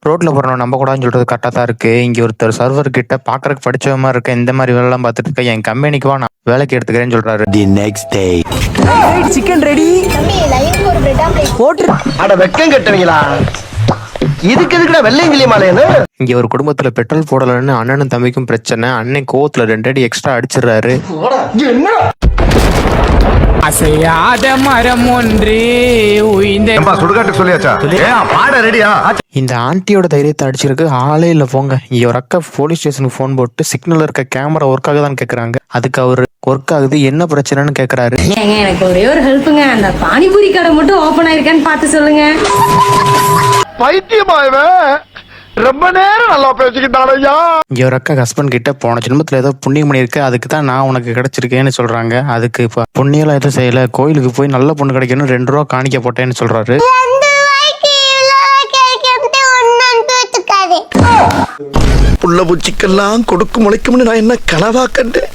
ரோட்ல போறவன் நம்ப கூடாதுன்னு சொல்றது கரெக்டா தான் இருக்கு. இங்க ஒருத்தர் சர்வர் கிட்ட பாக்குறதுக்கு படிச்ச மாதிரி இருக்க இந்த மாதிரி வேலை எல்லாம் பார்த்துட்டு இருக்க என் கம்பெனிக்கு வா நான் வேலைக்கு எடுத்துக்கிறேன்னு சொல்றாரு. The next day. Chicken ready. தம்பி லைனுக்கு ஒரு பிரெட் ஆம்லெட் போட்டு. அட வெக்கம் கட்டுவீங்களா? இதுக்கு எதுக்குடா வெள்ளையங்கிலி மாலையன்னு? இங்க ஒரு குடும்பத்துல பெட்ரோல் போடலன்னு அண்ணனும் தம்பிக்கும் பிரச்சனை. அண்ணன் கோவத்துல 2 அடி எக்ஸ்ட்ரா அடிச்சிடுறாரு. என்ன அசையாத மரம் ஒன்று உயிந்த சுடுகாட்டு சொல்லியாச்சா? பாட ரெடியா? இந்த ஆண்டியோட தைரியத்தை அடிச்சிருக்கு ஆளே இல்ல போங்க. இங்க ஒரு அக்கா போலீஸ் ஸ்டேஷனுக்கு போன் போட்டு சிக்னல் இருக்க கேமரா ஒர்க் ஆகுதான்னு கேக்குறாங்க. அதுக்கு அவரு ஒர்க் ஆகுது என்ன பிரச்சனைன்னு கேக்குறாரு. ஏங்க எனக்கு ஒரே ஒரு ஹெல்ப்புங்க, அந்த பானிபூரி கடை மட்டும் ஓபன் ஆயிருக்கான்னு பார்த்து சொல்லுங்க. பைத்தியமாயவே ரொம்ப நேரம் நல்லா பேசிக்கிட்டாரையா. இங்க ஒரு அக்கா ஹஸ்பண்ட் கிட்ட போன ஜென்மத்துல ஏதோ புண்ணியம் பண்ணிருக்கு, அதுக்கு தான் நான் உனக்கு கிடைச்சிருக்கேன்னு சொல்றாங்க. அதுக்கு இப்ப புண்ணியெல்லாம் எதுவும் செய்யல, கோயிலுக்கு போய் நல்ல பொண்ணு கிடைக்கணும் 2 ரூபா காணிக்க போட்டேன்னு சொல்றாரு. புள்ள பூச்சிக்கெல்லாம் கொடுக்கு முளைக்கும்னு நான் என்ன கனவா கண்டேன்.